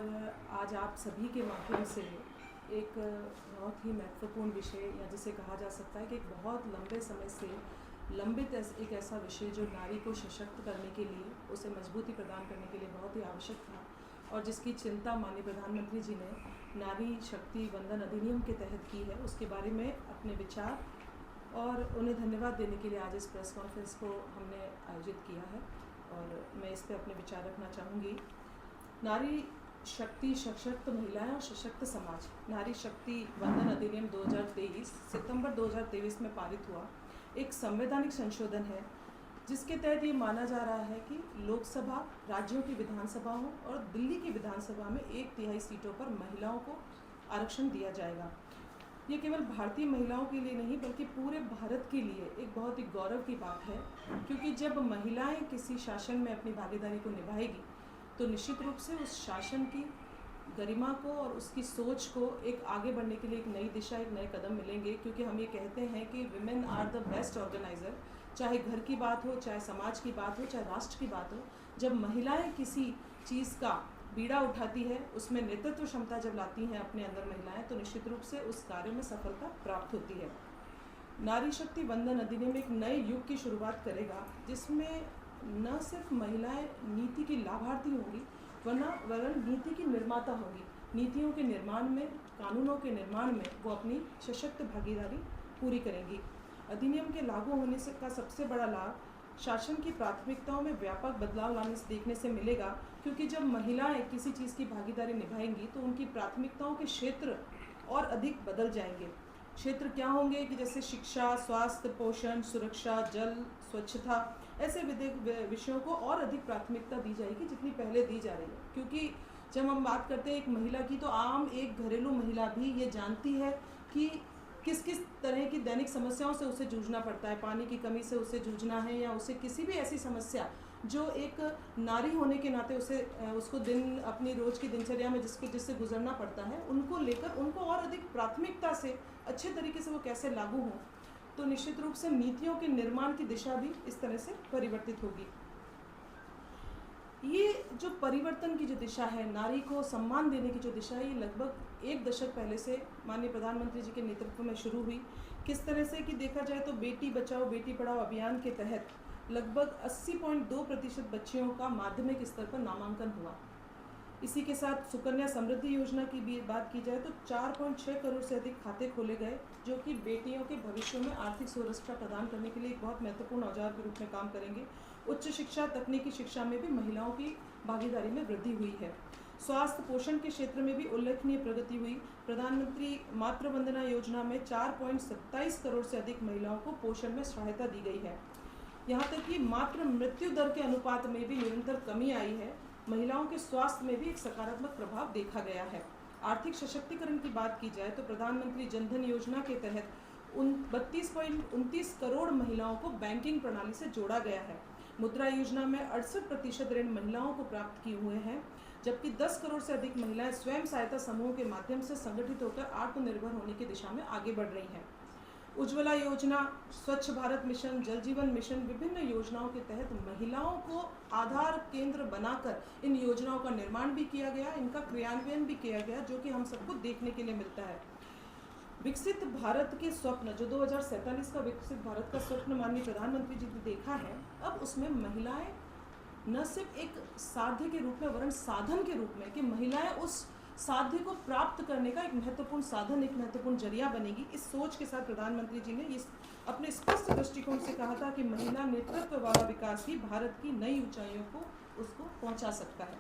और आज आप सभी के माध्यम से एक बहुत ही महत्वपूर्ण विषय या जिसे कहा जा सकता है कि एक बहुत लंबे समय से लंबित एक ऐसा विषय जो नारी को सशक्त करने के लिए, उसे मजबूती प्रदान करने के लिए बहुत ही आवश्यक था और जिसकी चिंता माननीय प्रधानमंत्री जी ने नारी शक्ति वंदन अधिनियम के तहत की है, उसके बारे में अपने विचार और उन्हें धन्यवाद देने के लिए आज इस प्रेस कॉन्फ्रेंस को हमने आयोजित किया है और मैं इस पर अपने विचार रखना चाहूँगी। नारी शक्ति, सशक्त महिलाएं और सशक्त समाज, नारी शक्ति वंदन अधिनियम 2023 सितंबर 2023 में पारित हुआ एक संवैधानिक संशोधन है जिसके तहत ये माना जा रहा है कि लोकसभा, राज्यों की विधानसभाओं और दिल्ली की विधानसभा में 1/3 सीटों पर महिलाओं को आरक्षण दिया जाएगा। ये केवल भारतीय महिलाओं के लिए नहीं बल्कि पूरे भारत के लिए एक बहुत ही गौरव की बात है, क्योंकि जब महिलाएं किसी शासन में अपनी भागीदारी को निभाएगी तो निश्चित रूप से उस शासन की गरिमा को और उसकी सोच को एक आगे बढ़ने के लिए एक नई दिशा, एक नए कदम मिलेंगे। क्योंकि हम ये कहते हैं कि women are the best organiser, चाहे घर की बात हो, चाहे समाज की बात हो, चाहे राष्ट्र की बात हो। जब महिलाएं किसी चीज़ का बीड़ा उठाती है, उसमें नेतृत्व क्षमता जब लाती हैं अपने अंदर महिलाएं, तो निश्चित रूप से उस कार्य में सफलता प्राप्त होती है। नारी शक्ति वंदन अधिनियम एक नए युग की शुरुआत करेगा जिसमें न सिर्फ महिलाएं नीति की लाभार्थी होंगी वरन नीति की निर्माता होगी। नीतियों के निर्माण में, कानूनों के निर्माण में वो अपनी सशक्त भागीदारी पूरी करेंगी। अधिनियम के लागू होने से का सबसे बड़ा लाभ शासन की प्राथमिकताओं में व्यापक बदलाव लाने से देखने से मिलेगा, क्योंकि जब महिलाएं किसी चीज़ की भागीदारी निभाएंगी तो उनकी प्राथमिकताओं के क्षेत्र और अधिक बदल जाएंगे। क्षेत्र क्या होंगे कि जैसे शिक्षा, स्वास्थ्य, पोषण, सुरक्षा, जल, स्वच्छता, ऐसे विषयों को और अधिक प्राथमिकता दी जाएगी जितनी पहले दी जा रही है। क्योंकि जब हम बात करते हैं एक महिला की, तो आम एक घरेलू महिला भी ये जानती है कि किस किस तरह की दैनिक समस्याओं से उसे जूझना पड़ता है। पानी की कमी से उसे जूझना है या उसे किसी भी ऐसी समस्या जो एक नारी होने के नाते उसको अपनी रोज़ की दिनचर्या में जिससे गुजरना पड़ता है, उनको लेकर उनको और अधिक प्राथमिकता से अच्छे तरीके से वो कैसे लागू हों, तो निश्चित रूप से नीतियों के निर्माण की दिशा भी इस तरह से परिवर्तित होगी। ये जो परिवर्तन की जो दिशा है, नारी को सम्मान देने की जो दिशा है, ये लगभग 1 दशक पहले से माननीय प्रधानमंत्री जी के नेतृत्व में शुरू हुई। किस तरह से कि देखा जाए तो बेटी बचाओ बेटी पढ़ाओ अभियान के तहत लगभग 80.2% बच्चियों का माध्यमिक स्तर पर नामांकन हुआ। इसी के साथ सुकन्या समृद्धि योजना की भी बात की जाए तो 4.6 करोड़ से अधिक खाते खोले गए, जो कि बेटियों के भविष्य में आर्थिक सुरक्षा प्रदान करने के लिए एक बहुत महत्वपूर्ण औजार के रूप में काम करेंगे। उच्च शिक्षा, तकनीकी शिक्षा में भी महिलाओं की भागीदारी में वृद्धि हुई है। स्वास्थ्य पोषण के क्षेत्र में भी उल्लेखनीय प्रगति हुई। प्रधानमंत्री मातृ वंदना योजना में 4.27 करोड़ से अधिक महिलाओं को पोषण में सहायता दी गई है। यहाँ तक कि मातृ मृत्यु दर के अनुपात में भी निरंतर कमी आई है। महिलाओं के स्वास्थ्य में भी एक सकारात्मक प्रभाव देखा गया है। आर्थिक सशक्तिकरण की बात की जाए तो प्रधानमंत्री जनधन योजना के तहत 32.29 करोड़ महिलाओं को बैंकिंग प्रणाली से जोड़ा गया है। मुद्रा योजना में 68% ऋण महिलाओं को प्राप्त किए हुए हैं, जबकि 10 करोड़ से अधिक महिलाएं स्वयं सहायता समूह के माध्यम से संगठित होकर आत्मनिर्भर होने की दिशा में आगे बढ़ रही हैं। उज्ज्वला योजना, स्वच्छ भारत मिशन, जल जीवन मिशन, विभिन्न योजनाओं के तहत महिलाओं को आधार केंद्र बनाकर इन योजनाओं का निर्माण भी किया गया, इनका क्रियान्वयन भी किया गया, जो कि हम सबको देखने के लिए मिलता है। विकसित भारत के स्वप्न, जो 2047 का विकसित भारत का स्वप्न माननीय प्रधानमंत्री जी ने देखा है, अब उसमें महिलाएं न सिर्फ एक साध्य के रूप में वरन साधन के रूप में, कि महिलाएं उस साध्य को प्राप्त करने का एक महत्वपूर्ण साधन, एक महत्वपूर्ण जरिया बनेगी। इस सोच के साथ प्रधानमंत्री जी ने इस अपने स्पष्ट दृष्टिकोण से कहा था कि महिला नेतृत्व वाला विकास ही भारत की नई ऊंचाइयों को उसको पहुंचा सकता है।